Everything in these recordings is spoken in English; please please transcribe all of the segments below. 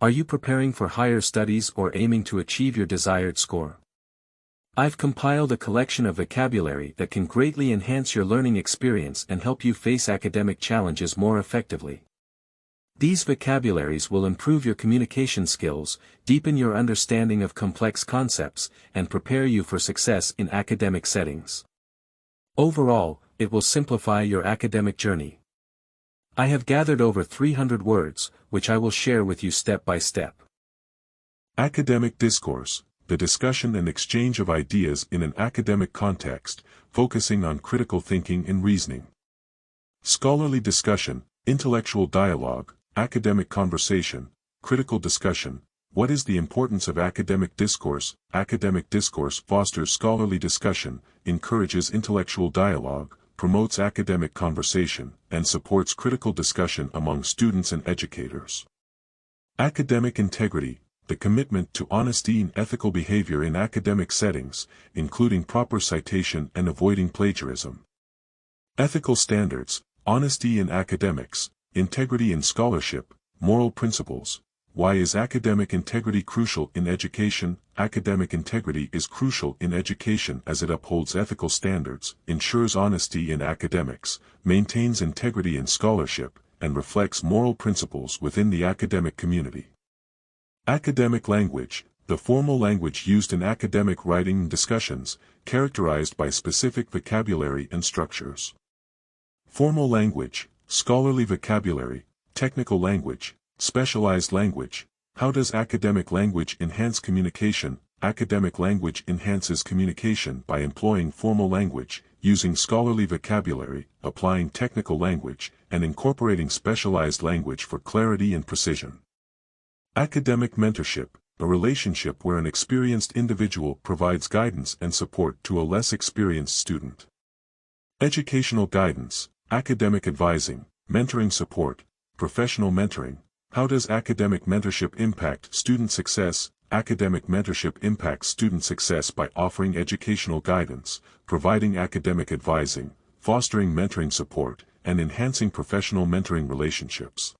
Are you preparing for higher studies or aiming to achieve your desired score? I've compiled a collection of vocabulary that can greatly enhance your learning experience and help you face academic challenges more effectively. These vocabularies will improve your communication skills, deepen your understanding of complex concepts, and prepare you for success in academic settings. Overall, it will simplify your academic journey. I have gathered over 300 words, which I will share with you step by step. Academic discourse, the discussion and exchange of ideas in an academic context, focusing on critical thinking and reasoning. Scholarly discussion, intellectual dialogue, academic conversation, critical discussion. What is the importance of academic discourse? Academic discourse fosters scholarly discussion, encourages intellectual dialogue, promotes academic conversation, and supports critical discussion among students and educators. Academic integrity, the commitment to honesty and ethical behavior in academic settings, including proper citation and avoiding plagiarism. Ethical standards, honesty in academics, integrity in scholarship, moral principles. Why is academic integrity crucial in education? Academic integrity is crucial in education as it upholds ethical standards, ensures honesty in academics, maintains integrity in scholarship, and reflects moral principles within the academic community. Academic language, the formal language used in academic writing and discussions, characterized by specific vocabulary and structures. Formal language, scholarly vocabulary, technical language, specialized language. How does academic language enhance communication? Academic language enhances communication by employing formal language, using scholarly vocabulary, applying technical language, and incorporating specialized language for clarity and precision. Academic mentorship, a relationship where an experienced individual provides guidance and support to a less experienced student. Educational guidance, academic advising, mentoring support, professional mentoring. How does academic mentorship impact student success? Academic mentorship impacts student success by offering educational guidance, providing academic advising, fostering mentoring support, and enhancing professional mentoring relationships.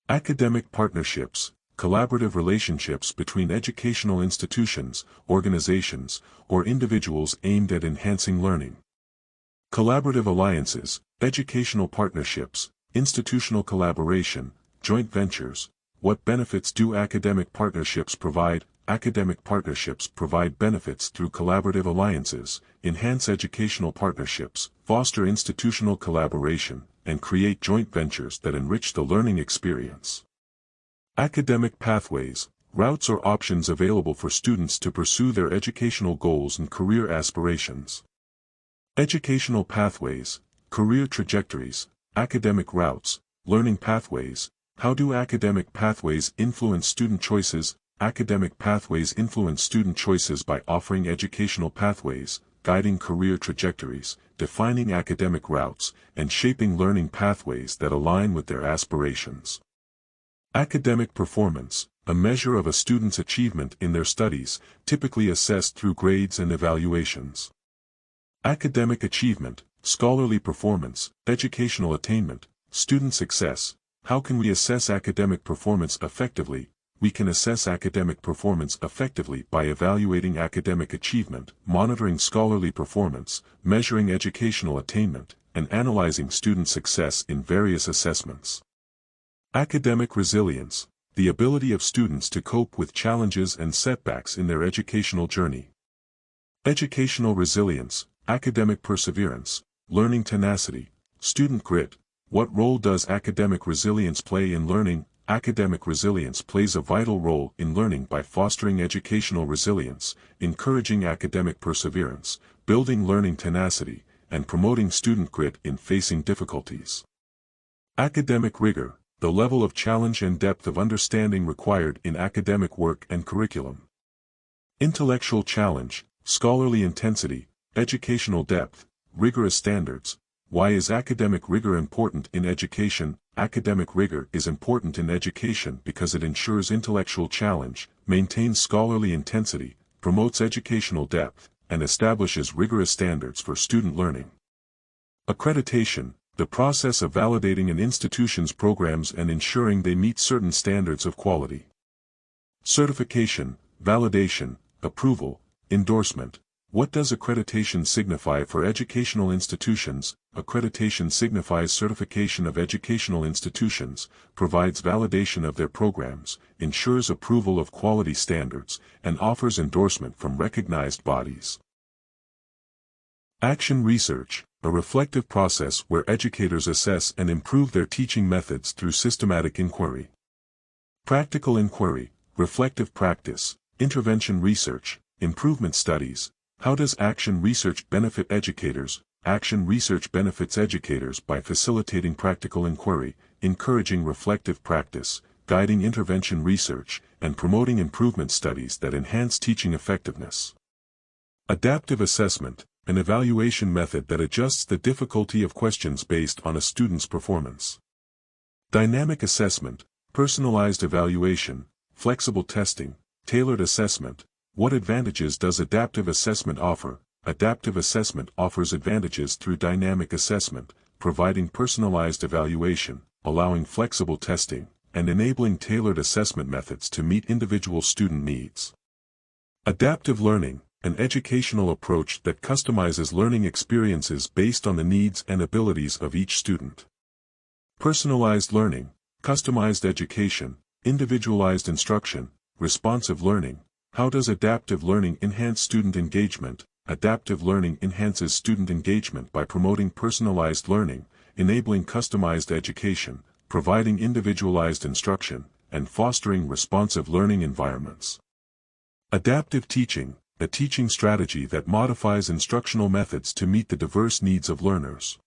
Academic partnerships, collaborative relationships between educational institutions, organizations, or individuals aimed at enhancing learning. Collaborative alliances, educational partnerships, institutional collaboration, joint ventures. What benefits do academic partnerships provide? Academic partnerships provide benefits through collaborative alliances, enhance educational partnerships, foster institutional collaboration, and create joint ventures that enrich the learning experience. Academic pathways, routes or options available for students to pursue their educational goals and career aspirations. Educational pathways, career trajectories, academic routes, learning pathways. How do academic pathways influence student choices? Academic pathways influence student choices by offering educational pathways, guiding career trajectories, defining academic routes, and shaping learning pathways that align with their aspirations. Academic performance, a measure of a student's achievement in their studies, typically assessed through grades and evaluations. Academic achievement, scholarly performance, educational attainment, student success. How can we assess academic performance effectively? We can assess academic performance effectively by evaluating academic achievement, monitoring scholarly performance, measuring educational attainment, and analyzing student success in various assessments. Academic resilience, the ability of students to cope with challenges and setbacks in their educational journey. Educational resilience, academic perseverance, learning tenacity, student grit. What role does academic resilience play in learning? Academic resilience plays a vital role in learning by fostering educational resilience, encouraging academic perseverance, building learning tenacity, and promoting student grit in facing difficulties. Academic rigor, the level of challenge and depth of understanding required in academic work and curriculum. Intellectual challenge, scholarly intensity, educational depth, rigorous standards. Why is academic rigor important in education? Academic rigor is important in education because it ensures intellectual challenge, maintains scholarly intensity, promotes educational depth, and establishes rigorous standards for student learning. Accreditation, the process of validating an institution's programs and ensuring they meet certain standards of quality. Certification, validation, approval, endorsement. What does accreditation signify for educational institutions? Accreditation signifies certification of educational institutions, provides validation of their programs, ensures approval of quality standards, and offers endorsement from recognized bodies. Action research, a reflective process where educators assess and improve their teaching methods through systematic inquiry. Practical inquiry, reflective practice, intervention research, improvement studies. How does action research benefit educators? Action research benefits educators by facilitating practical inquiry, encouraging reflective practice, guiding intervention research, and promoting improvement studies that enhance teaching effectiveness. Adaptive assessment, an evaluation method that adjusts the difficulty of questions based on a student's performance. Dynamic assessment, personalized evaluation, flexible testing, tailored assessment. What advantages does adaptive assessment offer? Adaptive assessment offers advantages through dynamic assessment, providing personalized evaluation, allowing flexible testing, and enabling tailored assessment methods to meet individual student needs. Adaptive learning, an educational approach that customizes learning experiences based on the needs and abilities of each student. Personalized learning, customized education, individualized instruction, responsive learning. How does adaptive learning enhance student engagement? Adaptive learning enhances student engagement by promoting personalized learning, enabling customized education, providing individualized instruction, and fostering responsive learning environments. Adaptive teaching, a teaching strategy that modifies instructional methods to meet the diverse needs of learners.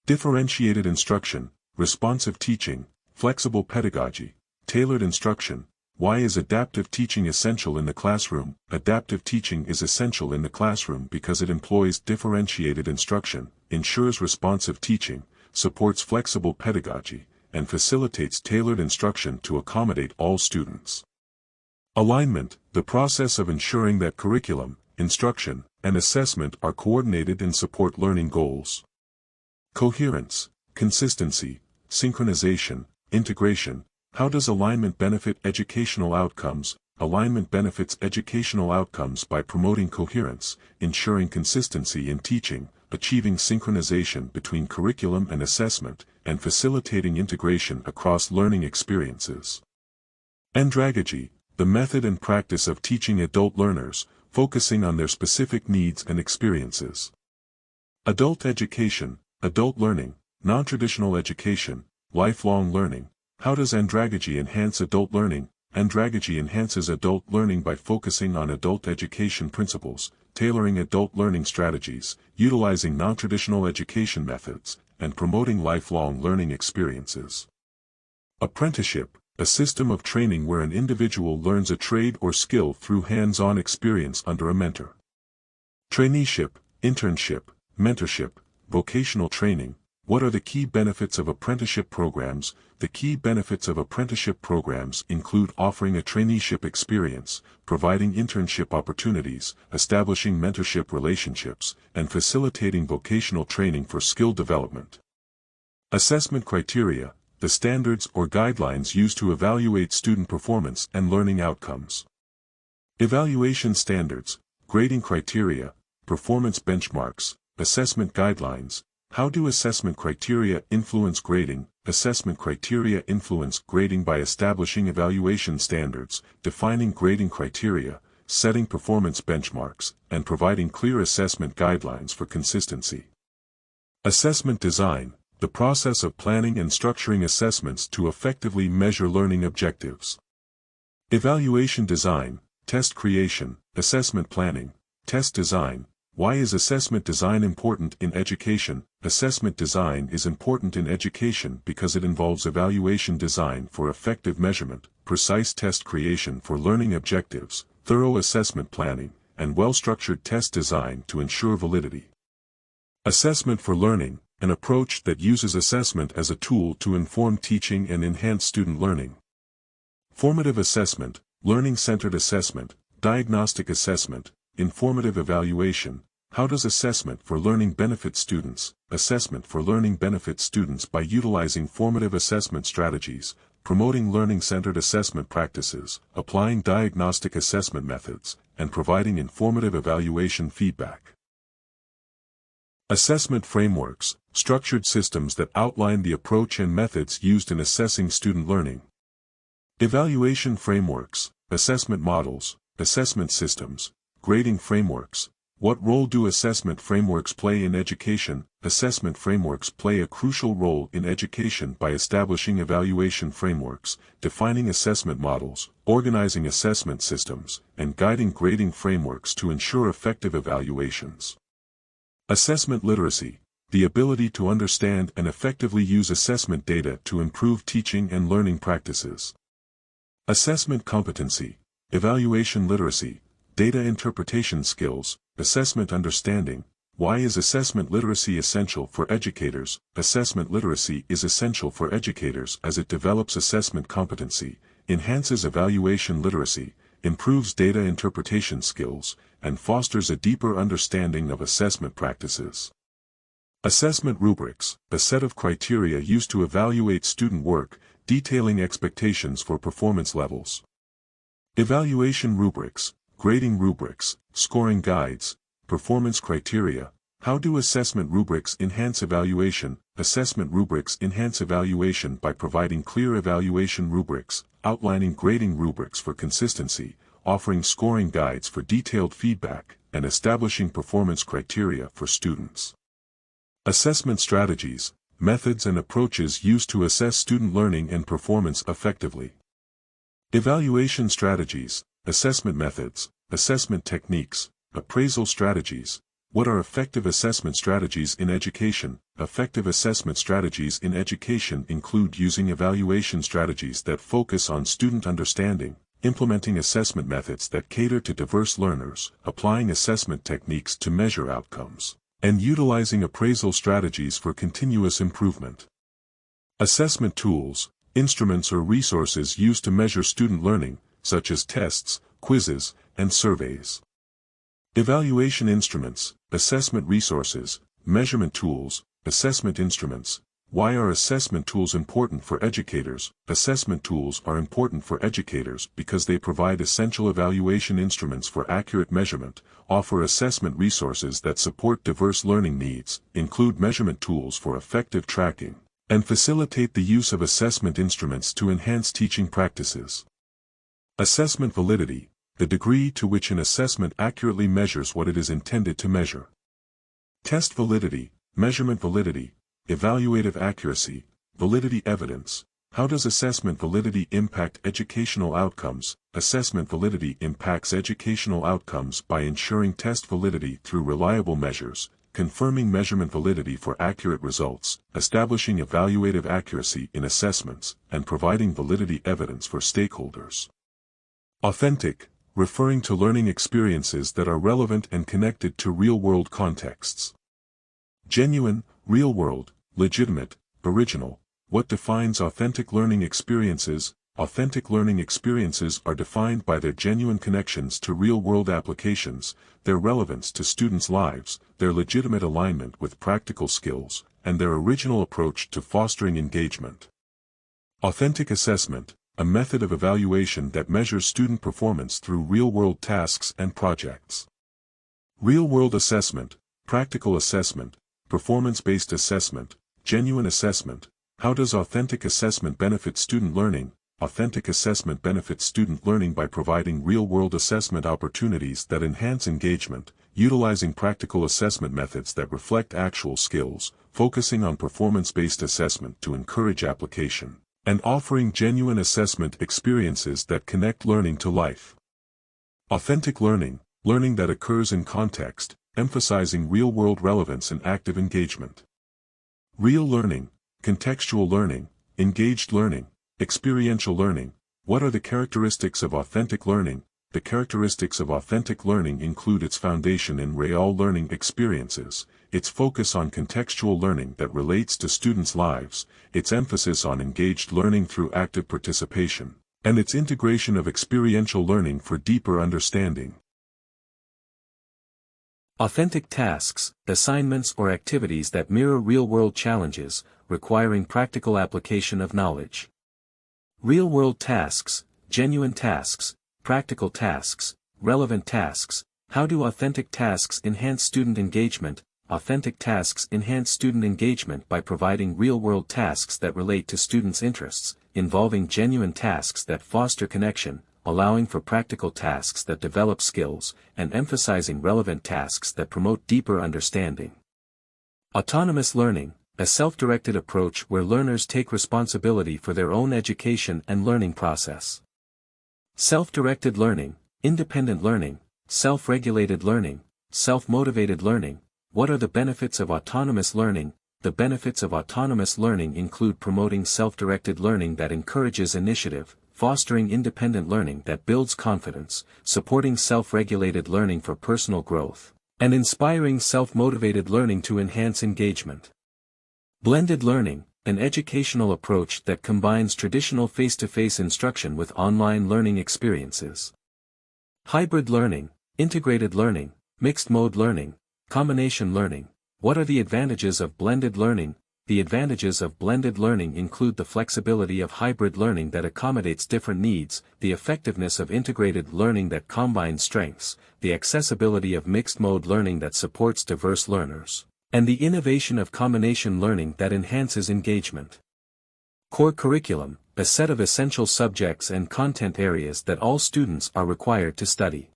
Differentiated instruction, responsive teaching, flexible pedagogy, tailored instruction. Why is adaptive teaching essential in the classroom? Adaptive teaching is essential in the classroom because it employs differentiated instruction, ensures responsive teaching, supports flexible pedagogy, and facilitates tailored instruction to accommodate all students. Alignment, the process of ensuring that curriculum, instruction, and assessment are coordinated and support learning goals. Coherence, consistency, synchronization, integration. How does alignment benefit educational outcomes? Alignment benefits educational outcomes by promoting coherence, ensuring consistency in teaching, achieving synchronization between curriculum and assessment, and facilitating integration across learning experiences. Andragogy, the method and practice of teaching adult learners, focusing on their specific needs and experiences. Adult education, adult learning, non-traditional education, lifelong learning. How does andragogy enhance adult learning? Andragogy enhances adult learning by focusing on adult education principles, tailoring adult learning strategies, utilizing non-traditional education methods, and promoting lifelong learning experiences. Apprenticeship, a system of training where an individual learns a trade or skill through hands-on experience under a mentor. Traineeship, internship, mentorship, vocational training. What are the key benefits of apprenticeship programs? The key benefits of apprenticeship programs include offering a traineeship experience, providing internship opportunities, establishing mentorship relationships, and facilitating vocational training for skill development. Assessment criteria, the standards or guidelines used to evaluate student performance and learning outcomes. Evaluation standards, grading criteria, performance benchmarks, assessment guidelines. How do assessment criteria influence grading? Assessment criteria influence grading by establishing evaluation standards, defining grading criteria, setting performance benchmarks, and providing clear assessment guidelines for consistency. Assessment design, the process of planning and structuring assessments to effectively measure learning objectives. Evaluation design, test creation, assessment planning, test design. Why is assessment design important in education? Assessment design is important in education because it involves evaluation design for effective measurement, precise test creation for learning objectives, thorough assessment planning, and well-structured test design to ensure validity. Assessment for learning, an approach that uses assessment as a tool to inform teaching and enhance student learning. Formative assessment, learning-centered assessment, diagnostic assessment, informative evaluation. How does assessment for learning benefit students? Assessment for learning benefits students by utilizing formative assessment strategies, promoting learning-centered assessment practices, applying diagnostic assessment methods, and providing informative evaluation feedback. Assessment frameworks, structured systems that outline the approach and methods used in assessing student learning. Evaluation frameworks, assessment models, assessment systems, grading frameworks. What role do assessment frameworks play in education? Assessment frameworks play a crucial role in education by establishing evaluation frameworks, defining assessment models, organizing assessment systems, and guiding grading frameworks to ensure effective evaluations. Assessment literacy, the ability to understand and effectively use assessment data to improve teaching and learning practices. Assessment competency, evaluation literacy, data interpretation skills, assessment understanding. Why is assessment literacy essential for educators? Assessment literacy is essential for educators as it develops assessment competency, enhances evaluation literacy, improves data interpretation skills, and fosters a deeper understanding of assessment practices. Assessment rubrics, a set of criteria used to evaluate student work, detailing expectations for performance levels. Evaluation rubrics, grading rubrics, scoring guides, performance criteria. How do assessment rubrics enhance evaluation? Assessment rubrics enhance evaluation by providing clear evaluation rubrics, outlining grading rubrics for consistency, offering scoring guides for detailed feedback, and establishing performance criteria for students. Assessment strategies, methods and approaches used to assess student learning and performance effectively. Evaluation strategies, assessment methods, assessment techniques, appraisal strategies. What are effective assessment strategies in education? Effective assessment strategies in education include using evaluation strategies that focus on student understanding, implementing assessment methods that cater to diverse learners, applying assessment techniques to measure outcomes, and utilizing appraisal strategies for continuous improvement. Assessment tools, instruments or resources used to measure student learning, such as tests, quizzes, and surveys. Evaluation instruments, assessment resources, measurement tools, assessment instruments. Why are assessment tools important for educators? Assessment tools are important for educators because they provide essential evaluation instruments for accurate measurement, offer assessment resources that support diverse learning needs, include measurement tools for effective tracking, and facilitate the use of assessment instruments to enhance teaching practices. Assessment validity, the degree to which an assessment accurately measures what it is intended to measure. Test validity, measurement validity, evaluative accuracy, validity evidence. How does assessment validity impact educational outcomes? Assessment validity impacts educational outcomes by ensuring test validity through reliable measures, confirming measurement validity for accurate results, establishing evaluative accuracy in assessments, and providing validity evidence for stakeholders. Authentic, referring to learning experiences that are relevant and connected to real-world contexts. Genuine, real-world, legitimate, original. What defines authentic learning experiences? Authentic learning experiences are defined by their genuine connections to real-world applications, their relevance to students' lives, their legitimate alignment with practical skills, and their original approach to fostering engagement. Authentic assessment, a method of evaluation that measures student performance through real-world tasks and projects. Real-world assessment, practical assessment, performance-based assessment, genuine assessment. How does authentic assessment benefit student learning? Authentic assessment benefits student learning by providing real-world assessment opportunities that enhance engagement, utilizing practical assessment methods that reflect actual skills, focusing on performance-based assessment to encourage application, and offering genuine assessment experiences that connect learning to life. Authentic learning, learning that occurs in context, emphasizing real-world relevance and active engagement. Real learning, contextual learning, engaged learning, experiential learning. What are the characteristics of authentic learning? The characteristics of authentic learning include its foundation in real learning experiences, its focus on contextual learning that relates to students' lives, its emphasis on engaged learning through active participation, and its integration of experiential learning for deeper understanding. Authentic tasks, assignments or activities that mirror real-world challenges, requiring practical application of knowledge. Real-world tasks, genuine tasks, practical tasks, relevant tasks. How do authentic tasks enhance student engagement? Authentic tasks enhance student engagement by providing real-world tasks that relate to students' interests, involving genuine tasks that foster connection, allowing for practical tasks that develop skills, and emphasizing relevant tasks that promote deeper understanding. Autonomous learning, a self-directed approach where learners take responsibility for their own education and learning process. Self-directed learning, independent learning, self-regulated learning, self-motivated learning. What are the benefits of autonomous learning? The benefits of autonomous learning include promoting self-directed learning that encourages initiative, fostering independent learning that builds confidence, supporting self-regulated learning for personal growth, and inspiring self-motivated learning to enhance engagement. Blended learning, an educational approach that combines traditional face-to-face instruction with online learning experiences. Hybrid learning, integrated learning, mixed-mode learning, combination learning. What are the advantages of blended learning? The advantages of blended learning include the flexibility of hybrid learning that accommodates different needs, the effectiveness of integrated learning that combines strengths, the accessibility of mixed-mode learning that supports diverse learners, and the innovation of combination learning that enhances engagement. Core curriculum, a set of essential subjects and content areas that all students are required to study.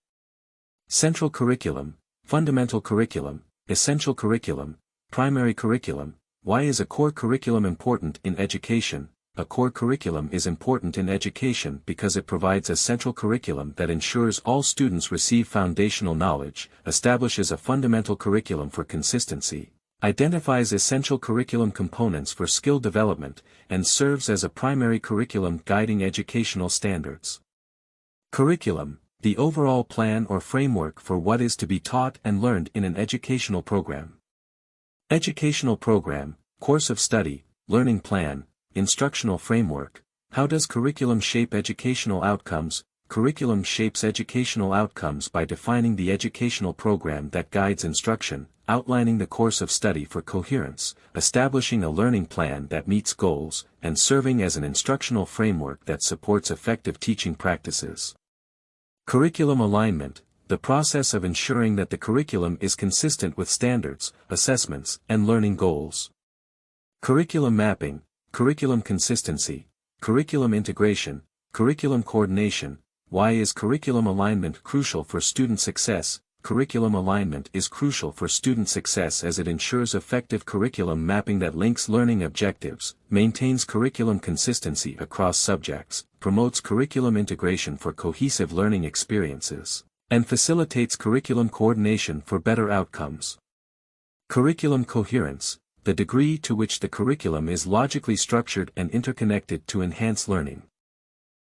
Central curriculum, fundamental curriculum, essential curriculum, primary curriculum. Why is a core curriculum important in education? A core curriculum is important in education because it provides a central curriculum that ensures all students receive foundational knowledge, establishes a fundamental curriculum for consistency, identifies essential curriculum components for skill development, and serves as a primary curriculum guiding educational standards. Curriculum, the overall plan or framework for what is to be taught and learned in an educational program. Educational program, course of study, learning plan, instructional framework. How does curriculum shape educational outcomes? Curriculum shapes educational outcomes by defining the educational program that guides instruction, outlining the course of study for coherence, establishing a learning plan that meets goals, and serving as an instructional framework that supports effective teaching practices. Curriculum alignment, the process of ensuring that the curriculum is consistent with standards, assessments, and learning goals. Curriculum mapping, curriculum consistency, curriculum integration, curriculum coordination. Why is curriculum alignment crucial for student success? Curriculum alignment is crucial for student success as it ensures effective curriculum mapping that links learning objectives, maintains curriculum consistency across subjects, promotes curriculum integration for cohesive learning experiences, and facilitates curriculum coordination for better outcomes. Curriculum coherence, the degree to which the curriculum is logically structured and interconnected to enhance learning.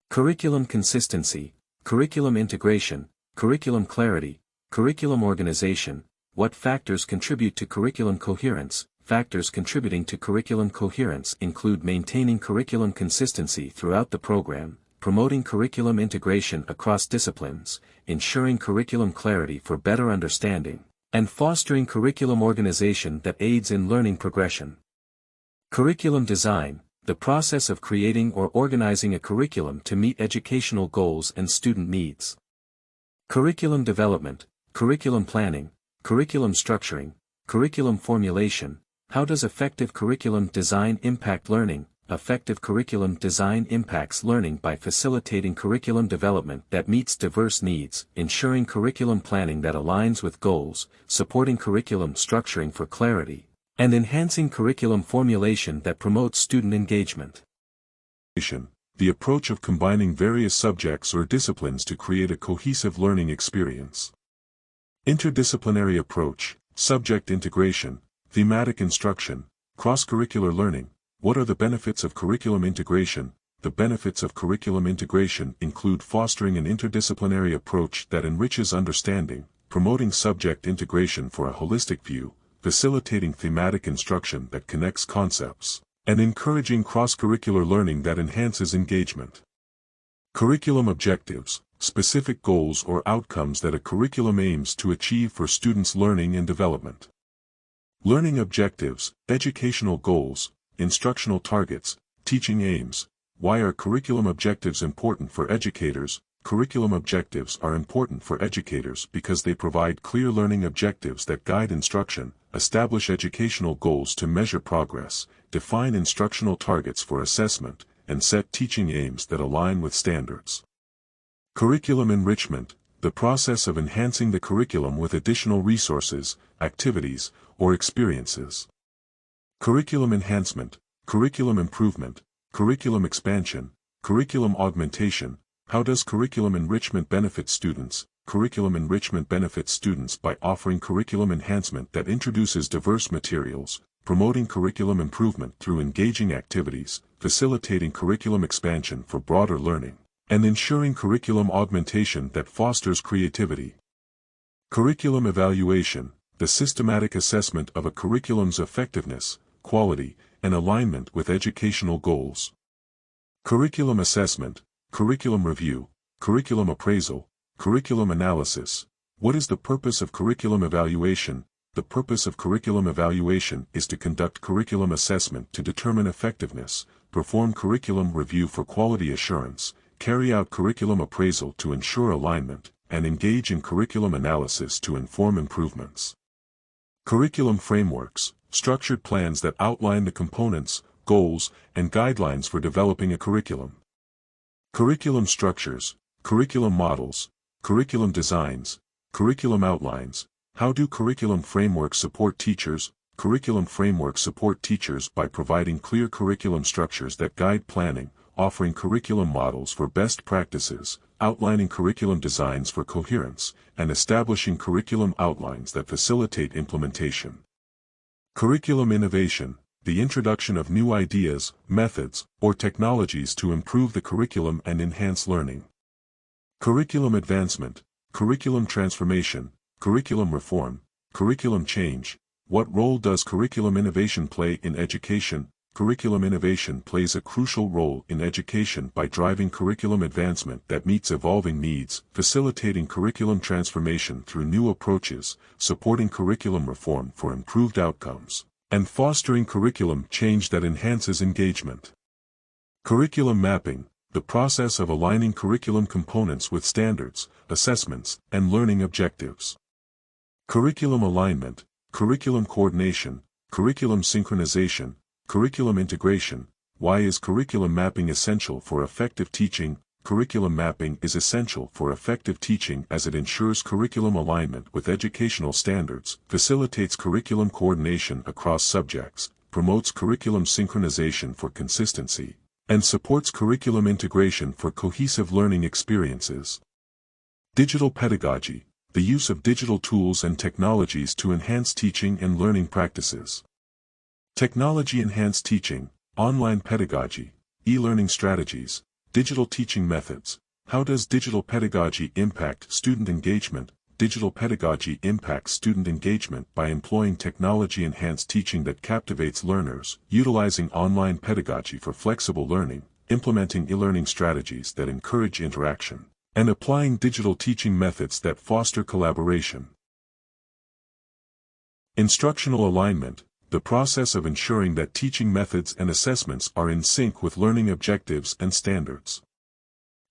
Curriculum consistency, curriculum integration, curriculum clarity, curriculum organization. What factors contribute to curriculum coherence? Factors contributing to curriculum coherence include maintaining curriculum consistency throughout the program, promoting curriculum integration across disciplines, ensuring curriculum clarity for better understanding, and fostering curriculum organization that aids in learning progression. Curriculum design, the process of creating or organizing a curriculum to meet educational goals and student needs. Curriculum development, curriculum planning, curriculum structuring, curriculum formulation. How does effective curriculum design impact learning? Effective curriculum design impacts learning by facilitating curriculum development that meets diverse needs, ensuring curriculum planning that aligns with goals, supporting curriculum structuring for clarity, and enhancing curriculum formulation that promotes student engagement. The approach of combining various subjects or disciplines to create a cohesive learning experience. Interdisciplinary approach, subject integration, thematic instruction, cross-curricular learning. What are the benefits of curriculum integration? The benefits of curriculum integration include fostering an interdisciplinary approach that enriches understanding, promoting subject integration for a holistic view, facilitating thematic instruction that connects concepts, and encouraging cross-curricular learning that enhances engagement. Curriculum objectives, specific goals or outcomes that a curriculum aims to achieve for students' learning and development. Learning objectives, educational goals, instructional targets, teaching aims. Why are curriculum objectives important for educators? Curriculum objectives are important for educators because they provide clear learning objectives that guide instruction, establish educational goals to measure progress, define instructional targets for assessment, and set teaching aims that align with standards. Curriculum enrichment, the process of enhancing the curriculum with additional resources, activities, or experiences. Curriculum enhancement, curriculum improvement, curriculum expansion, curriculum augmentation. How does curriculum enrichment benefit students? Curriculum enrichment benefits students by offering curriculum enhancement that introduces diverse materials, promoting curriculum improvement through engaging activities, facilitating curriculum expansion for broader learning, and ensuring curriculum augmentation that fosters creativity. Curriculum evaluation, the systematic assessment of a curriculum's effectiveness, quality, and alignment with educational goals. Curriculum assessment, curriculum review, curriculum appraisal, curriculum analysis. What is the purpose of curriculum evaluation? The purpose of curriculum evaluation is to conduct curriculum assessment to determine effectiveness, perform curriculum review for quality assurance, carry out curriculum appraisal to ensure alignment, and engage in curriculum analysis to inform improvements. Curriculum frameworks, structured plans that outline the components, goals, and guidelines for developing a curriculum. Curriculum structures, curriculum models, curriculum designs, curriculum outlines. How do curriculum frameworks support teachers? Curriculum frameworks support teachers by providing clear curriculum structures that guide planning, offering curriculum models for best practices, outlining curriculum designs for coherence, and establishing curriculum outlines that facilitate implementation. Curriculum innovation, the introduction of new ideas, methods, or technologies to improve the curriculum and enhance learning. Curriculum advancement, curriculum transformation, curriculum reform, curriculum change. What role does curriculum innovation play in education? Curriculum innovation plays a crucial role in education by driving curriculum advancement that meets evolving needs, facilitating curriculum transformation through new approaches, supporting curriculum reform for improved outcomes, and fostering curriculum change that enhances engagement. Curriculum mapping, the process of aligning curriculum components with standards, assessments, and learning objectives. Curriculum alignment, curriculum coordination, curriculum synchronization, curriculum integration. Why is curriculum mapping essential for effective teaching? Curriculum mapping is essential for effective teaching as it ensures curriculum alignment with educational standards, facilitates curriculum coordination across subjects, promotes curriculum synchronization for consistency, and supports curriculum integration for cohesive learning experiences. Digital pedagogy, the use of digital tools and technologies to enhance teaching and learning practices. Technology-enhanced teaching, online pedagogy, e-learning strategies, digital teaching methods. How does digital pedagogy impact student engagement? Digital pedagogy impacts student engagement by employing technology-enhanced teaching that captivates learners, utilizing online pedagogy for flexible learning, implementing e-learning strategies that encourage interaction, and applying digital teaching methods that foster collaboration. Instructional alignment, the process of ensuring that teaching methods and assessments are in sync with learning objectives and standards.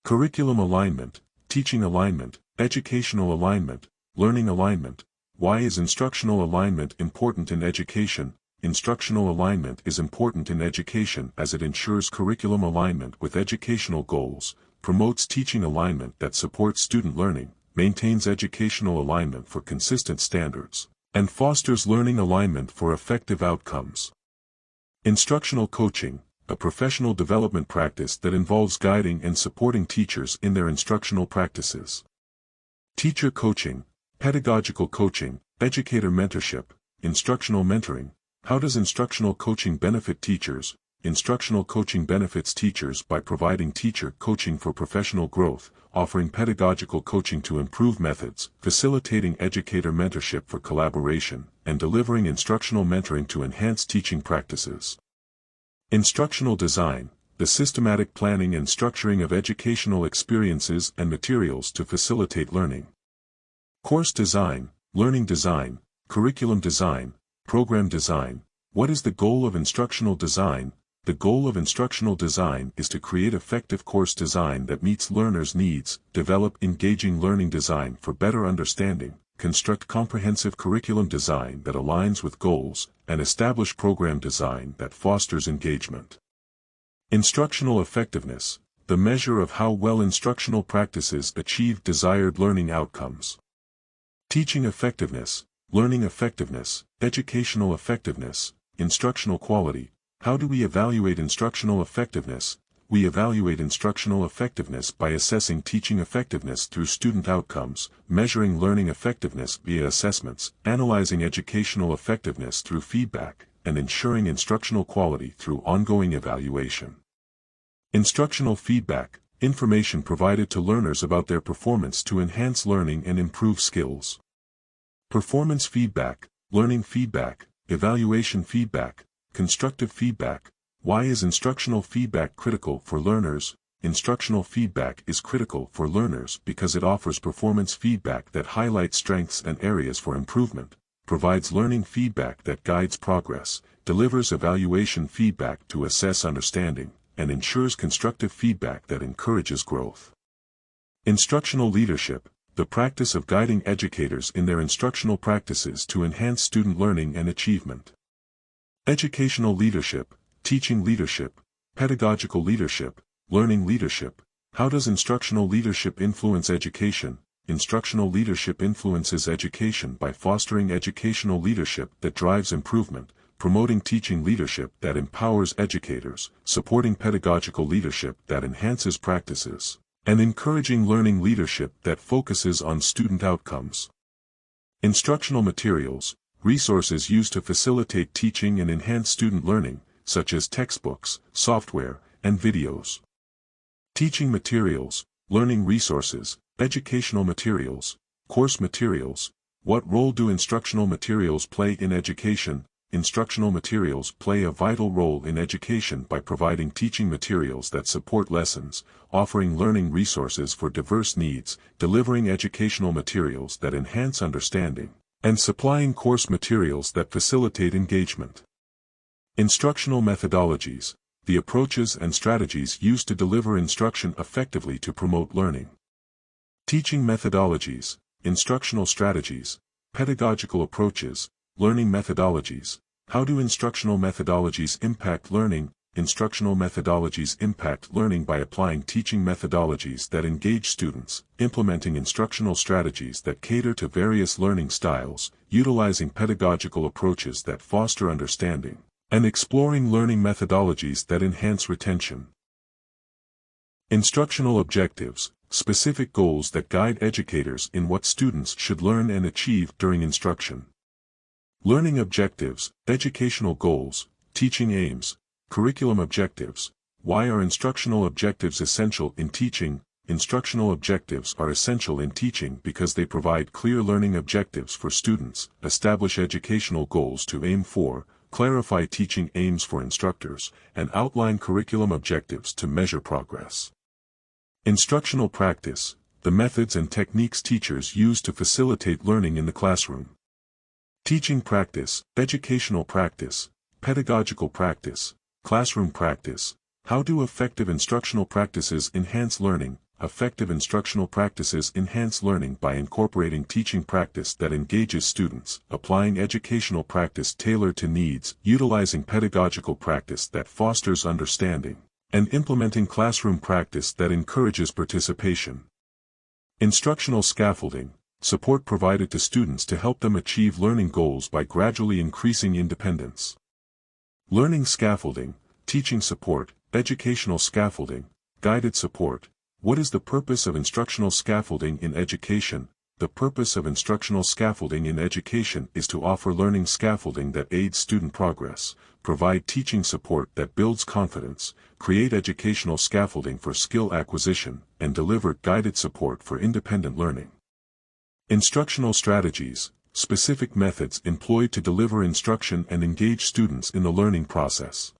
Curriculum alignment, teaching alignment, educational alignment, learning alignment. Why is instructional alignment important in education? Instructional alignment is important in education as it ensures curriculum alignment with educational goals, promotes teaching alignment that supports student learning, maintains educational alignment for consistent standards, and fosters learning alignment for effective outcomes. Instructional coaching, a professional development practice that involves guiding and supporting teachers in their instructional practices. Teacher coaching, pedagogical coaching, educator mentorship, instructional mentoring. How does instructional coaching benefit teachers? Instructional coaching benefits teachers by providing teacher coaching for professional growth, offering pedagogical coaching to improve methods, facilitating educator mentorship for collaboration, and delivering instructional mentoring to enhance teaching practices. Instructional design, the systematic planning and structuring of educational experiences and materials to facilitate learning. Course design, learning design, curriculum design, program design. What is the goal of instructional design? The goal of instructional design is to create effective course design that meets learners' needs, develop engaging learning design for better understanding, construct comprehensive curriculum design that aligns with goals, and establish program design that fosters engagement. Instructional effectiveness, the measure of how well instructional practices achieve desired learning outcomes. Teaching effectiveness, learning effectiveness, educational effectiveness, instructional quality. How do we evaluate instructional effectiveness? We evaluate instructional effectiveness by assessing teaching effectiveness through student outcomes, measuring learning effectiveness via assessments, analyzing educational effectiveness through feedback, and ensuring instructional quality through ongoing evaluation. Instructional feedback, information provided to learners about their performance to enhance learning and improve skills. Performance feedback, learning feedback, evaluation feedback, constructive feedback. Why is instructional feedback critical for learners? Instructional feedback is critical for learners because it offers performance feedback that highlights strengths and areas for improvement, provides learning feedback that guides progress, delivers evaluation feedback to assess understanding, and ensures constructive feedback that encourages growth. Instructional leadership, the practice of guiding educators in their instructional practices to enhance student learning and achievement. Educational leadership, teaching leadership, pedagogical leadership, learning leadership. How does instructional leadership influence education? Instructional leadership influences education by fostering educational leadership that drives improvement, promoting teaching leadership that empowers educators, supporting pedagogical leadership that enhances practices, and encouraging learning leadership that focuses on student outcomes. Instructional materials, resources used to facilitate teaching and enhance student learning, such as textbooks, software, and videos. Teaching materials, learning resources, educational materials, course materials. What role do instructional materials play in education? Instructional materials play a vital role in education by providing teaching materials that support lessons, offering learning resources for diverse needs, delivering educational materials that enhance understanding, and supplying course materials that facilitate engagement. Instructional methodologies, the approaches and strategies used to deliver instruction effectively to promote learning. Teaching methodologies, instructional strategies, pedagogical approaches, learning methodologies. How do instructional methodologies impact learning? Instructional methodologies impact learning by applying teaching methodologies that engage students, implementing instructional strategies that cater to various learning styles, utilizing pedagogical approaches that foster understanding, and exploring learning methodologies that enhance retention. Instructional objectives, specific goals that guide educators in what students should learn and achieve during instruction. Learning objectives, educational goals, teaching aims, curriculum objectives. Why are instructional objectives essential in teaching? Instructional objectives are essential in teaching because they provide clear learning objectives for students, establish educational goals to aim for, clarify teaching aims for instructors, and outline curriculum objectives to measure progress. Instructional practice, the methods and techniques teachers use to facilitate learning in the classroom. Teaching practice, educational practice, pedagogical practice, classroom practice. How do effective instructional practices enhance learning? Effective instructional practices enhance learning by incorporating teaching practice that engages students, applying educational practice tailored to needs, utilizing pedagogical practice that fosters understanding, and implementing classroom practice that encourages participation. Instructional scaffolding, support provided to students to help them achieve learning goals by gradually increasing independence. Learning scaffolding, teaching support, educational scaffolding, guided support. What is the purpose of instructional scaffolding in education? The purpose of instructional scaffolding in education is to offer learning scaffolding that aids student progress, provide teaching support that builds confidence, create educational scaffolding for skill acquisition, and deliver guided support for independent learning. Instructional strategies, specific methods employed to deliver instruction and engage students in the learning process.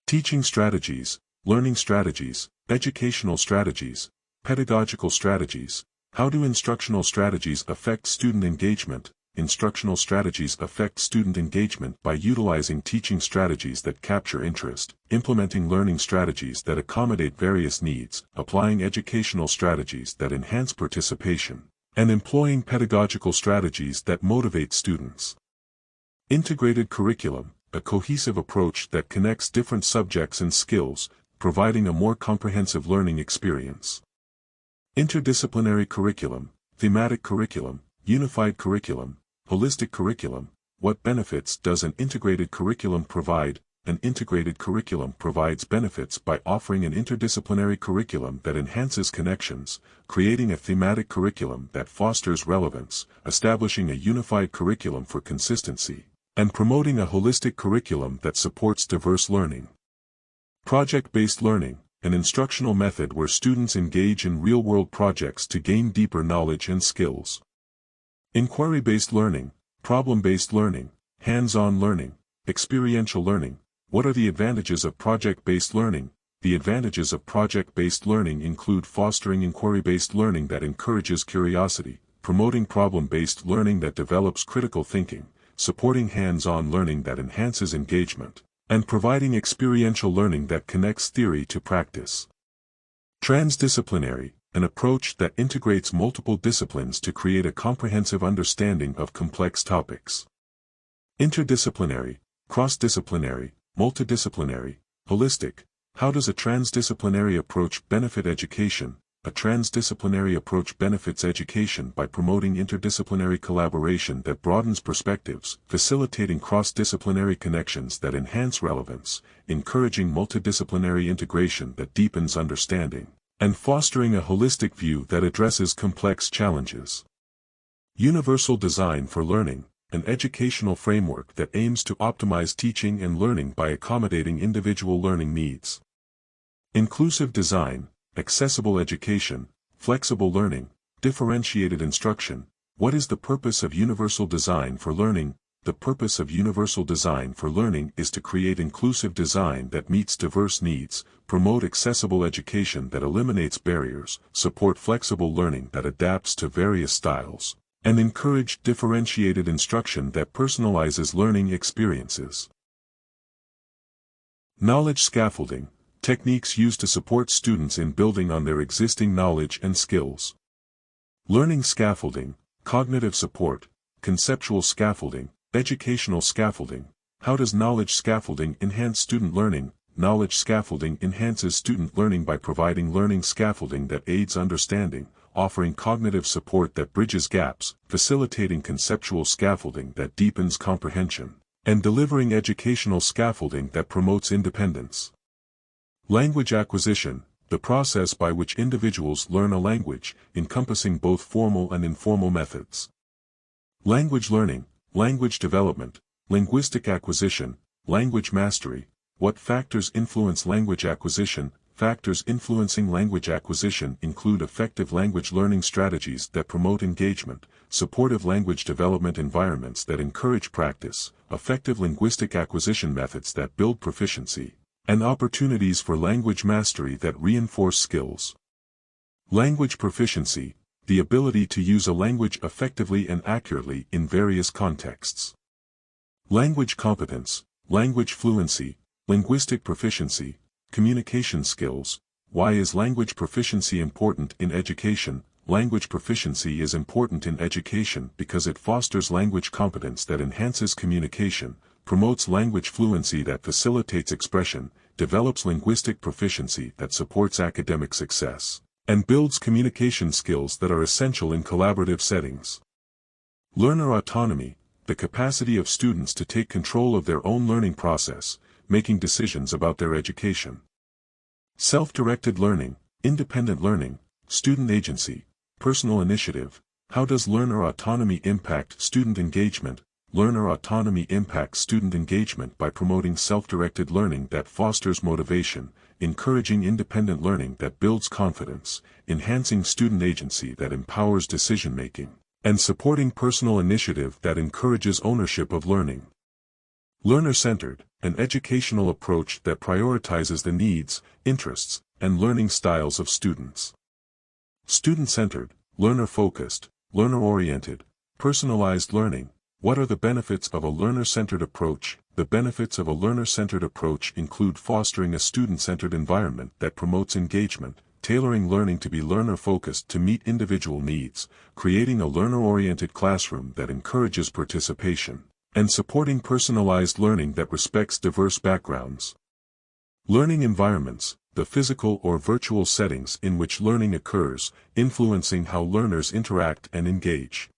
Teaching strategies, learning strategies, educational strategies, pedagogical strategies. How do instructional strategies affect student engagement? Instructional strategies affect student engagement by utilizing teaching strategies that capture interest, implementing learning strategies that accommodate various needs, applying educational strategies that enhance participation, and employing pedagogical strategies that motivate students. Integrated curriculum, a cohesive approach that connects different subjects and skills, providing a more comprehensive learning experience. Interdisciplinary curriculum, thematic curriculum, unified curriculum, holistic curriculum. What benefits does an integrated curriculum provide? An integrated curriculum provides benefits by offering an interdisciplinary curriculum that enhances connections, creating a thematic curriculum that fosters relevance, establishing a unified curriculum for consistency, and promoting a holistic curriculum that supports diverse learning. Project-based learning, an instructional method where students engage in real-world projects to gain deeper knowledge and skills. Inquiry-based learning, problem-based learning, hands-on learning, experiential learning. What are the advantages of project-based learning? The advantages of project-based learning include fostering inquiry-based learning that encourages curiosity, promoting problem-based learning that develops critical thinking, supporting hands-on learning that enhances engagement, and providing experiential learning that connects theory to practice. Transdisciplinary, an approach that integrates multiple disciplines to create a comprehensive understanding of complex topics. Interdisciplinary, cross-disciplinary, multidisciplinary, holistic. How does a transdisciplinary approach benefit education? A transdisciplinary approach benefits education by promoting interdisciplinary collaboration that broadens perspectives, facilitating cross-disciplinary connections that enhance relevance, encouraging multidisciplinary integration that deepens understanding, and fostering a holistic view that addresses complex challenges. Universal design for learning, an educational framework that aims to optimize teaching and learning by accommodating individual learning needs. Inclusive design, accessible education, flexible learning, differentiated instruction. What is the purpose of universal design for learning? The purpose of universal design for learning is to create inclusive design that meets diverse needs, promote accessible education that eliminates barriers, support flexible learning that adapts to various styles, and encourage differentiated instruction that personalizes learning experiences. Knowledge scaffolding, techniques used to support students in building on their existing knowledge and skills. Learning scaffolding, cognitive support, conceptual scaffolding, educational scaffolding. How does knowledge scaffolding enhance student learning? Knowledge scaffolding enhances student learning by providing learning scaffolding that aids understanding, offering cognitive support that bridges gaps, facilitating conceptual scaffolding that deepens comprehension, and delivering educational scaffolding that promotes independence. Language acquisition, the process by which individuals learn a language, encompassing both formal and informal methods. Language learning, language development, linguistic acquisition, language mastery. What factors influence language acquisition? Factors influencing language acquisition include effective language learning strategies that promote engagement, supportive language development environments that encourage practice, effective linguistic acquisition methods that build proficiency, and opportunities for language mastery that reinforce skills. Language proficiency, the ability to use a language effectively and accurately in various contexts. Language competence, language fluency, linguistic proficiency, communication skills. Why is language proficiency important in education? Language proficiency is important in education because it fosters language competence that enhances communication, promotes language fluency that facilitates expression, develops linguistic proficiency that supports academic success, and builds communication skills that are essential in collaborative settings. Learner autonomy, the capacity of students to take control of their own learning process, making decisions about their education. Self-directed learning, independent learning, student agency, personal initiative. How does learner autonomy impact student engagement? Learner autonomy impacts student engagement by promoting self-directed learning that fosters motivation, encouraging independent learning that builds confidence, enhancing student agency that empowers decision-making, and supporting personal initiative that encourages ownership of learning. Learner-centered, an educational approach that prioritizes the needs, interests, and learning styles of students. Student-centered, learner-focused, learner-oriented, personalized learning. What are the benefits of a learner-centered approach? The benefits of a learner-centered approach include fostering a student-centered environment that promotes engagement, tailoring learning to be learner-focused to meet individual needs, creating a learner-oriented classroom that encourages participation, and supporting personalized learning that respects diverse backgrounds. Learning environments, the physical or virtual settings in which learning occurs, influencing how learners interact and engage.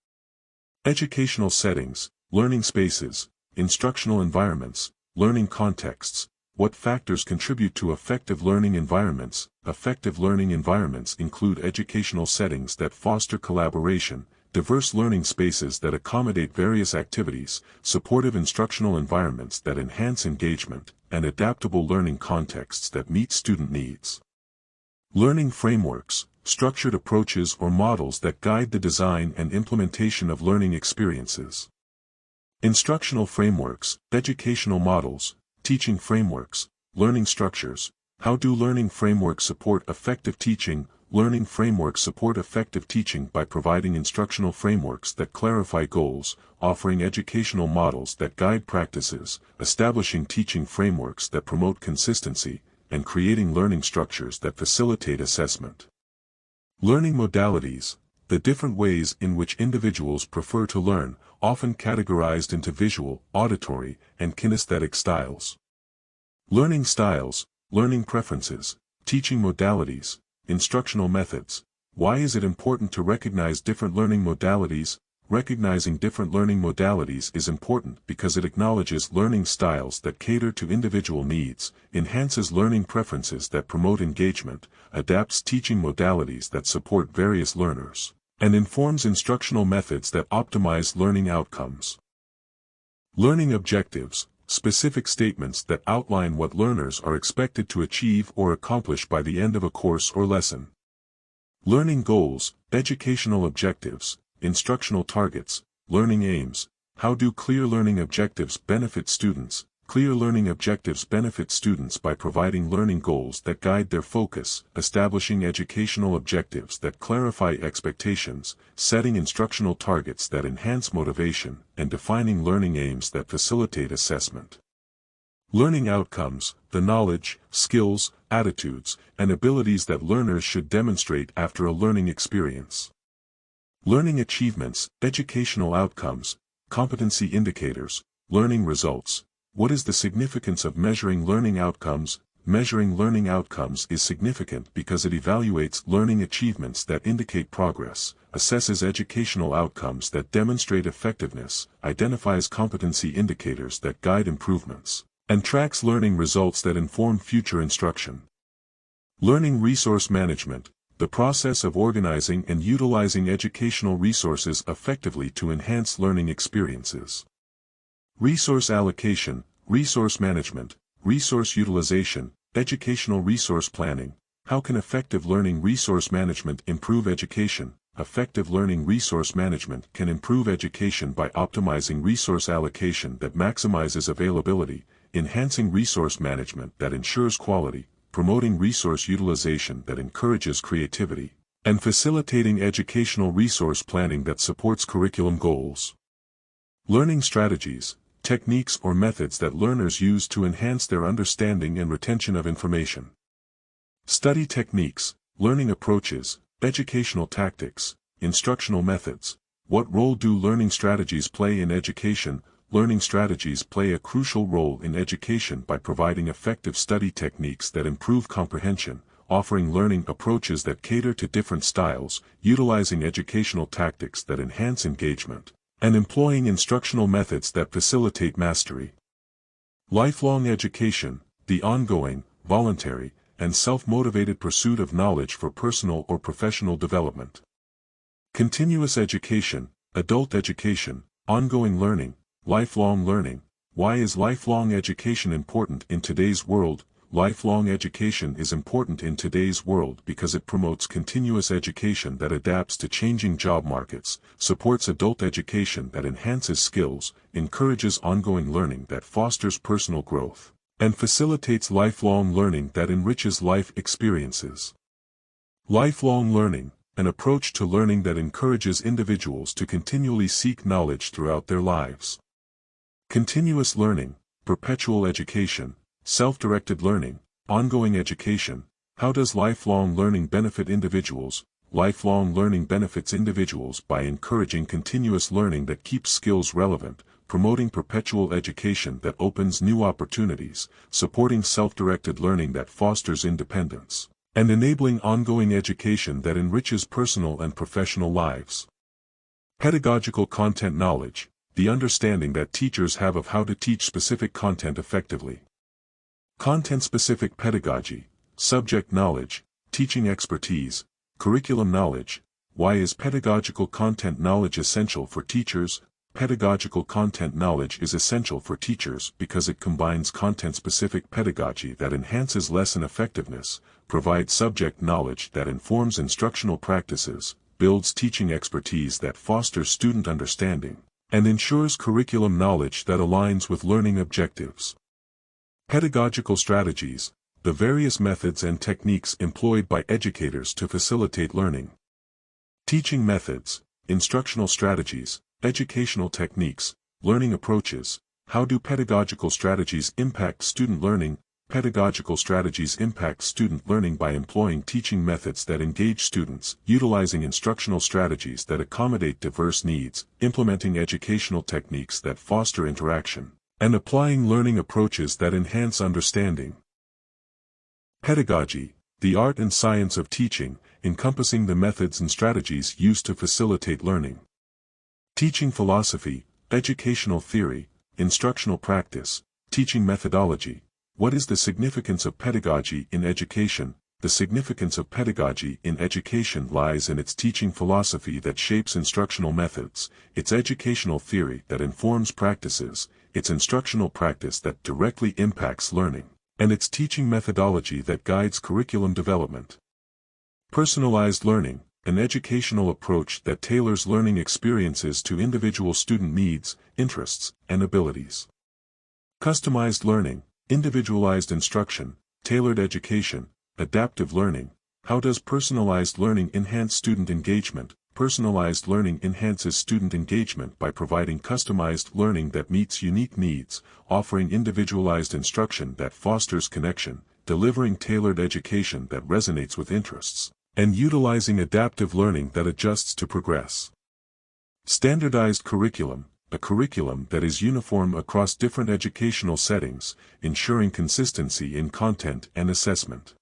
Educational settings, learning spaces, instructional environments, learning contexts. What factors contribute to effective learning environments? Effective learning environments include educational settings that foster collaboration, diverse learning spaces that accommodate various activities, supportive instructional environments that enhance engagement, and adaptable learning contexts that meet student needs. Learning frameworks, structured approaches or models that guide the design and implementation of learning experiences. Instructional frameworks, educational models, teaching frameworks, learning structures. How do learning frameworks support effective teaching? Learning frameworks support effective teaching by providing instructional frameworks that clarify goals, offering educational models that guide practices, establishing teaching frameworks that promote consistency, and creating learning structures that facilitate assessment. Learning modalities, the different ways in which individuals prefer to learn, often categorized into visual, auditory, and kinesthetic styles. Learning styles, learning preferences, teaching modalities, instructional methods. Why is it important to recognize different learning modalities? Recognizing different learning modalities is important because it acknowledges learning styles that cater to individual needs, enhances learning preferences that promote engagement, adapts teaching modalities that support various learners, and informs instructional methods that optimize learning outcomes. Learning objectives, specific statements that outline what learners are expected to achieve or accomplish by the end of a course or lesson. Learning goals, educational objectives, instructional targets, learning aims. How do clear learning objectives benefit students? Clear learning objectives benefit students by providing learning goals that guide their focus, establishing educational objectives that clarify expectations, setting instructional targets that enhance motivation, and defining learning aims that facilitate assessment. Learning outcomes, the knowledge, skills, attitudes, and abilities that learners should demonstrate after a learning experience. Learning achievements, educational outcomes, competency indicators, learning results. What is the significance of measuring learning outcomes? Measuring learning outcomes is significant because it evaluates learning achievements that indicate progress, assesses educational outcomes that demonstrate effectiveness, identifies competency indicators that guide improvements, and tracks learning results that inform future instruction. Learning resource management, the process of organizing and utilizing educational resources effectively to enhance learning experiences. Resource allocation, resource management, resource utilization, educational resource planning. How can effective learning resource management improve education? Effective learning resource management can improve education by optimizing resource allocation that maximizes availability, enhancing resource management that ensures quality, promoting resource utilization that encourages creativity, and facilitating educational resource planning that supports curriculum goals. Learning strategies, techniques or methods that learners use to enhance their understanding and retention of information. Study techniques, learning approaches, educational tactics, instructional methods. What role do learning strategies play in education? Learning strategies play a crucial role in education by providing effective study techniques that improve comprehension, offering learning approaches that cater to different styles, utilizing educational tactics that enhance engagement, and employing instructional methods that facilitate mastery. Lifelong education, the ongoing, voluntary, and self-motivated pursuit of knowledge for personal or professional development. Continuous education, adult education, ongoing learning, lifelong learning. Why is lifelong education important in today's world? lifelong education is important in today's world because it promotes continuous education that adapts to changing job markets, supports adult education that enhances skills, encourages ongoing learning that fosters personal growth, and facilitates lifelong learning that enriches life experiences. Lifelong learning, an approach to learning that encourages individuals to continually seek knowledge throughout their lives. Continuous learning, perpetual education, self-directed learning, ongoing education. How does lifelong learning benefit individuals? Lifelong learning benefits individuals by encouraging continuous learning that keeps skills relevant, promoting perpetual education that opens new opportunities, supporting self-directed learning that fosters independence, and enabling ongoing education that enriches personal and professional lives. Pedagogical content knowledge, the understanding that teachers have of how to teach specific content effectively. Content-specific pedagogy, subject knowledge, teaching expertise, curriculum knowledge. Why is pedagogical content knowledge essential for teachers? Pedagogical content knowledge is essential for teachers because it combines content-specific pedagogy that enhances lesson effectiveness, provides subject knowledge that informs instructional practices, builds teaching expertise that fosters student understanding, and ensures curriculum knowledge that aligns with learning objectives. Pedagogical strategies, the various methods and techniques employed by educators to facilitate learning. Teaching methods, instructional strategies, educational techniques, learning approaches. How do pedagogical strategies impact student learning? Pedagogical strategies impact student learning by employing teaching methods that engage students, utilizing instructional strategies that accommodate diverse needs, implementing educational techniques that foster interaction, and applying learning approaches that enhance understanding. Pedagogy, the art and science of teaching, encompassing the methods and strategies used to facilitate learning. Teaching philosophy, educational theory, instructional practice, teaching methodology. What is the significance of pedagogy in education? The significance of pedagogy in education lies in its teaching philosophy that shapes instructional methods, its educational theory that informs practices, its instructional practice that directly impacts learning, and its teaching methodology that guides curriculum development. Personalized learning, an educational approach that tailors learning experiences to individual student needs, interests, and abilities. Customized learning, individualized instruction, tailored education, adaptive learning. How does personalized learning enhance student engagement? Personalized learning enhances student engagement by providing customized learning that meets unique needs, offering individualized instruction that fosters connection, delivering tailored education that resonates with interests, and utilizing adaptive learning that adjusts to progress. Standardized curriculum, a curriculum that is uniform across different educational settings, ensuring consistency in content and assessment.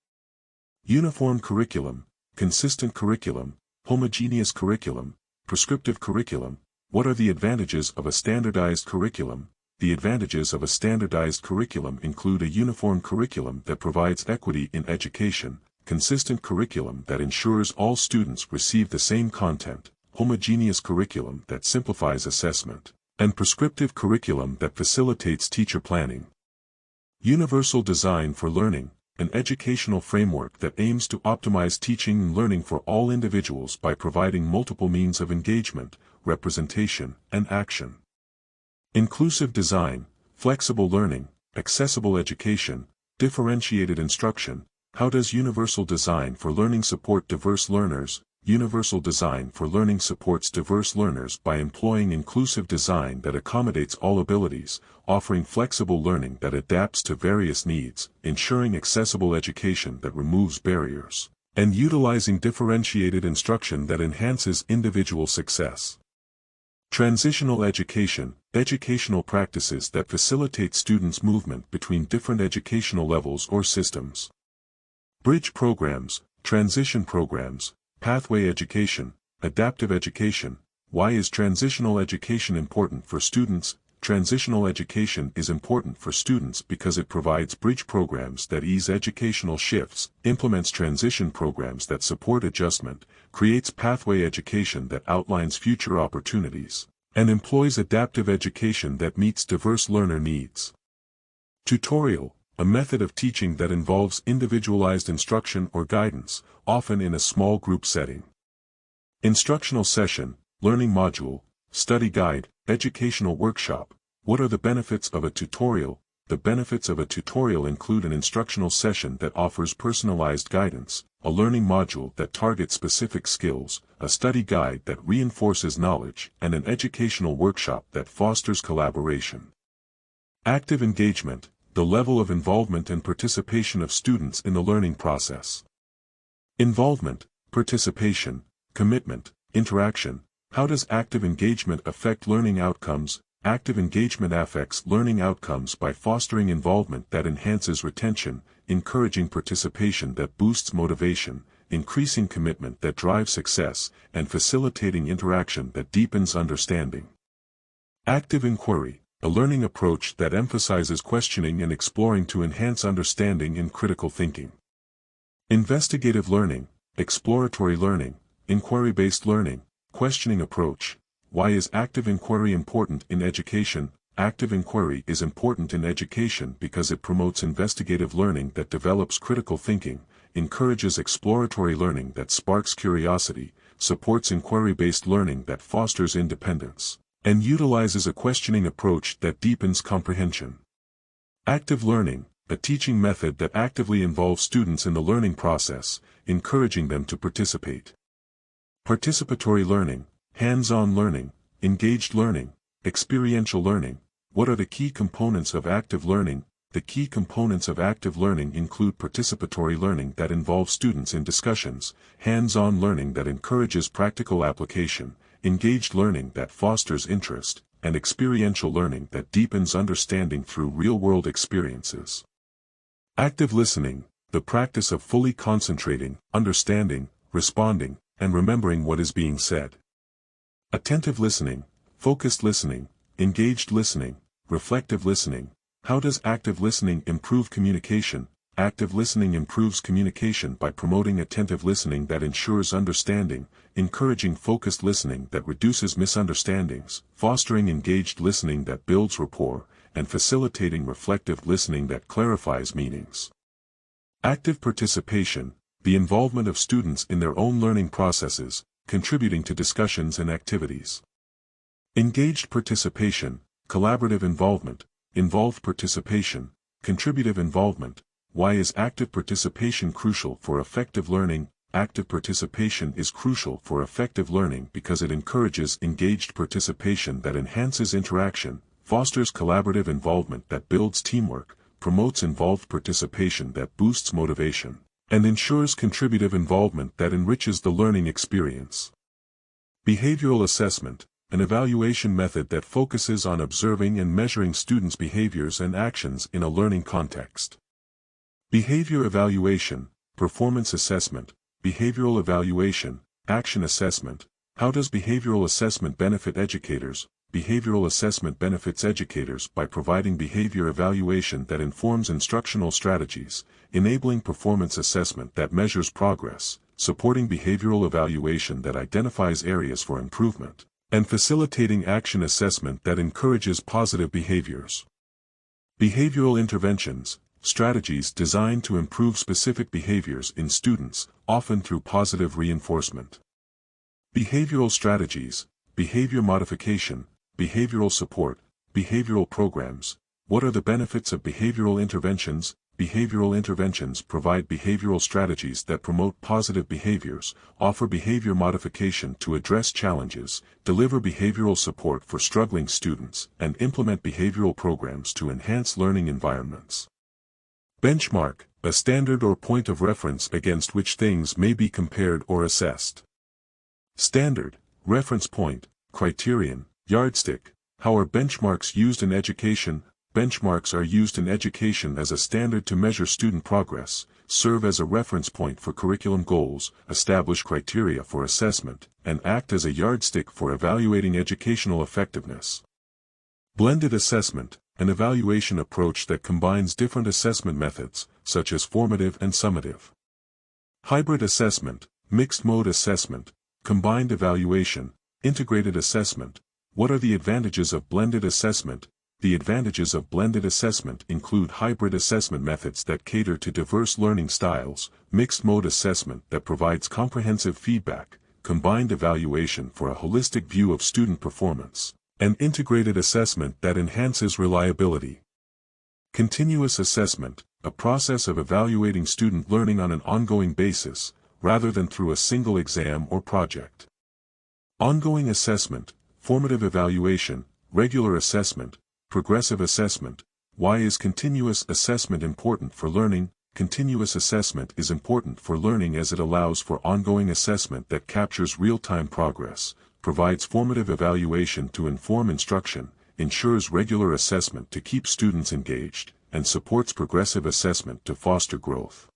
Uniform curriculum, consistent curriculum, homogeneous curriculum, prescriptive curriculum. What are the advantages of a standardized curriculum? The advantages of a standardized curriculum include a uniform curriculum that provides equity in education, consistent curriculum that ensures all students receive the same content, homogeneous curriculum that simplifies assessment, and prescriptive curriculum that facilitates teacher planning. Universal design for learning, an educational framework that aims to optimize teaching and learning for all individuals by providing multiple means of engagement, representation, and action. Inclusive design, flexible learning, accessible education, differentiated instruction. How does universal design for learning support diverse learners? Universal design for learning supports diverse learners by employing inclusive design that accommodates all abilities, offering flexible learning that adapts to various needs, ensuring accessible education that removes barriers, and utilizing differentiated instruction that enhances individual success. Transitional education, educational practices that facilitate students' movement between different educational levels or systems. Bridge programs, transition programs, pathway education, adaptive education. Why is transitional education important for students? Transitional education is important for students because it provides bridge programs that ease educational shifts, implements transition programs that support adjustment, creates pathway education that outlines future opportunities, and employs adaptive education that meets diverse learner needs. Tutorial, a method of teaching that involves individualized instruction or guidance, often in a small group setting. Instructional session, learning module, study guide, educational workshop. What are the benefits of a tutorial? The benefits of a tutorial include an instructional session that offers personalized guidance, a learning module that targets specific skills, a study guide that reinforces knowledge, and an educational workshop that fosters collaboration. Active engagement, the level of involvement and participation of students in the learning process. Involvement, participation, commitment, interaction. How does active engagement affect learning outcomes? Active engagement affects learning outcomes by fostering involvement that enhances retention, encouraging participation that boosts motivation, increasing commitment that drives success, and facilitating interaction that deepens understanding. Active inquiry, a learning approach that emphasizes questioning and exploring to enhance understanding and critical thinking. Investigative learning, exploratory learning, inquiry-based learning, questioning approach. Why is active inquiry important in education? Active inquiry is important in education because it promotes investigative learning that develops critical thinking, encourages exploratory learning that sparks curiosity, supports inquiry-based learning that fosters independence, and utilizes a questioning approach that deepens comprehension. Active learning, a teaching method that actively involves students in the learning process, encouraging them to participate. Participatory learning, hands-on learning, engaged learning, experiential learning. What are the key components of active learning? The key components of active learning include participatory learning that involves students in discussions, hands-on learning that encourages practical application, engaged learning that fosters interest, and experiential learning that deepens understanding through real-world experiences. Active listening, the practice of fully concentrating, understanding, responding, and remembering what is being said. Attentive listening, focused listening, engaged listening, reflective listening. How does active listening improve communication? Active listening improves communication by promoting attentive listening that ensures understanding, encouraging focused listening that reduces misunderstandings, fostering engaged listening that builds rapport, and facilitating reflective listening that clarifies meanings. Active participation, the involvement of students in their own learning processes, contributing to discussions and activities. Engaged participation, collaborative involvement, involved participation, contributive involvement. Why is active participation crucial for effective learning? Active participation is crucial for effective learning because it encourages engaged participation that enhances interaction, fosters collaborative involvement that builds teamwork, promotes involved participation that boosts motivation, and ensures contributive involvement that enriches the learning experience. Behavioral assessment, an evaluation method that focuses on observing and measuring students' behaviors and actions in a learning context. Behavior evaluation, performance assessment, behavioral evaluation, action assessment. How does behavioral assessment benefit educators? Behavioral assessment benefits educators by providing behavior evaluation that informs instructional strategies, enabling performance assessment that measures progress, supporting behavioral evaluation that identifies areas for improvement, and facilitating action assessment that encourages positive behaviors. Behavioral interventions, strategies designed to improve specific behaviors in students, often through positive reinforcement. Behavioral strategies, behavior modification, behavioral support, behavioral programs. What are the benefits of behavioral interventions? Behavioral interventions provide behavioral strategies that promote positive behaviors, offer behavior modification to address challenges, deliver behavioral support for struggling students, and implement behavioral programs to enhance learning environments. Benchmark, a standard or point of reference against which things may be compared or assessed. Standard, reference point, criterion, yardstick. How are benchmarks used in education? Benchmarks are used in education as a standard to measure student progress, serve as a reference point for curriculum goals, establish criteria for assessment, and act as a yardstick for evaluating educational effectiveness. Blended assessment, an evaluation approach that combines different assessment methods, such as formative and summative. Hybrid assessment, mixed mode assessment, combined evaluation, integrated assessment. What are the advantages of blended assessment? The advantages of blended assessment include hybrid assessment methods that cater to diverse learning styles, mixed-mode assessment that provides comprehensive feedback, combined evaluation for a holistic view of student performance, and integrated assessment that enhances reliability. Continuous assessment, a process of evaluating student learning on an ongoing basis, rather than through a single exam or project. Ongoing assessment, formative evaluation, regular assessment, progressive assessment. Why is continuous assessment important for learning? Continuous assessment is important for learning as it allows for ongoing assessment that captures real-time progress, provides formative evaluation to inform instruction, ensures regular assessment to keep students engaged, and supports progressive assessment to foster growth.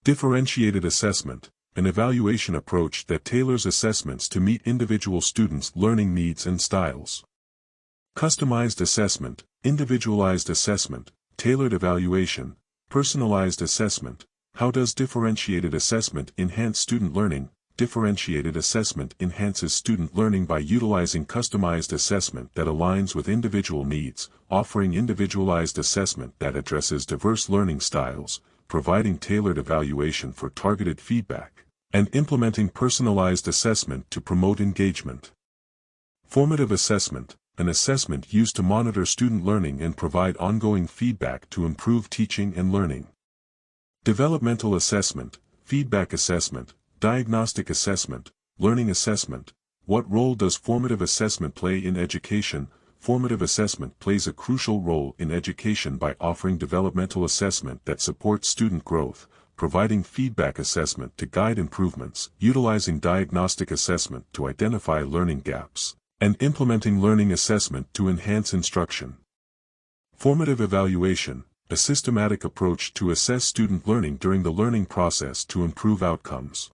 Differentiated assessment, an evaluation approach that tailors assessments to meet individual students' learning needs and styles. Customized assessment, individualized assessment, tailored evaluation, personalized assessment. How does differentiated assessment enhance student learning? Differentiated assessment enhances student learning by utilizing customized assessment that aligns with individual needs, offering individualized assessment that addresses diverse learning styles, providing tailored evaluation for targeted feedback, and implementing personalized assessment to promote engagement. Formative assessment, an assessment used to monitor student learning and provide ongoing feedback to improve teaching and learning. Developmental assessment, feedback assessment, diagnostic assessment, learning assessment. What role does formative assessment play in education? Formative assessment plays a crucial role in education by offering developmental assessment that supports student growth, providing feedback assessment to guide improvements, utilizing diagnostic assessment to identify learning gaps, and implementing learning assessment to enhance instruction. Formative evaluation, a systematic approach to assess student learning during the learning process to improve outcomes.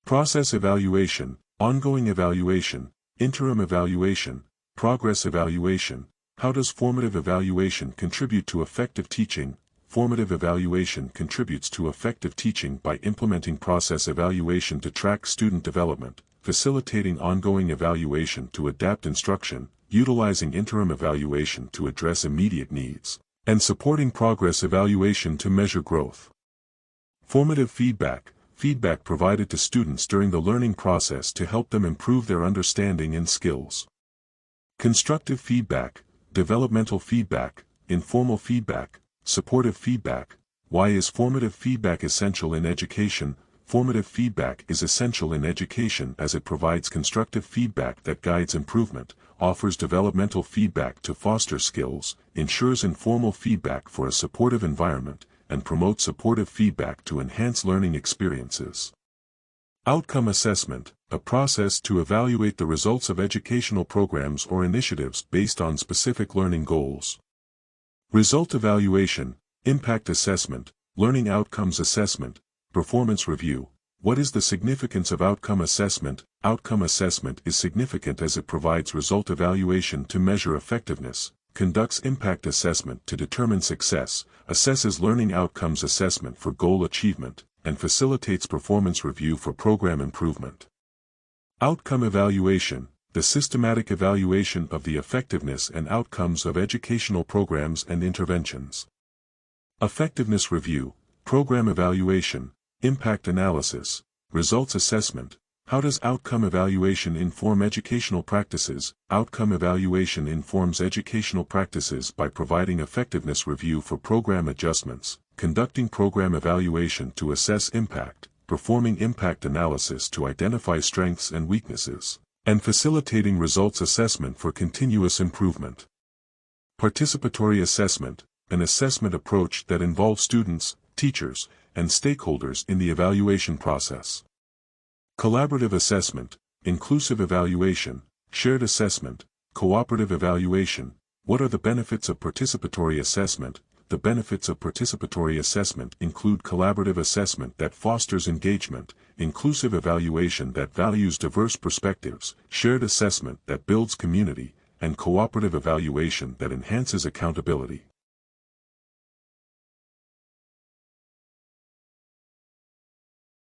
Process evaluation, ongoing evaluation, interim evaluation, progress evaluation. How does formative evaluation contribute to effective teaching? Formative evaluation contributes to effective teaching by implementing process evaluation to track student development, facilitating ongoing evaluation to adapt instruction, utilizing interim evaluation to address immediate needs, and supporting progress evaluation to measure growth. Formative feedback, feedback provided to students during the learning process to help them improve their understanding and skills. Constructive feedback, developmental feedback, informal feedback, supportive feedback. Why is formative feedback essential in education? Formative feedback is essential in education as it provides constructive feedback that guides improvement, offers developmental feedback to foster skills, ensures informal feedback for a supportive environment, and promotes supportive feedback to enhance learning experiences. Outcome assessment, a process to evaluate the results of educational programs or initiatives based on specific learning goals. Result evaluation, impact assessment, learning outcomes assessment, performance review. What is the significance of outcome assessment? Outcome assessment is significant as it provides result evaluation to measure effectiveness, conducts impact assessment to determine success, assesses learning outcomes assessment for goal achievement, and facilitates performance review for program improvement. Outcome evaluation, the systematic evaluation of the effectiveness and outcomes of educational programs and interventions. Effectiveness review, program evaluation, impact analysis, results assessment. How does outcome evaluation inform educational practices? Outcome evaluation informs educational practices by providing effectiveness review for program adjustments, conducting program evaluation to assess impact, performing impact analysis to identify strengths and weaknesses, and facilitating results assessment for continuous improvement. Participatory assessment, an assessment approach that involves students, teachers, and stakeholders in the evaluation process. Collaborative assessment, inclusive evaluation, shared assessment, cooperative evaluation. What are the benefits of participatory assessment? The benefits of participatory assessment include collaborative assessment that fosters engagement, inclusive evaluation that values diverse perspectives, shared assessment that builds community, and cooperative evaluation that enhances accountability.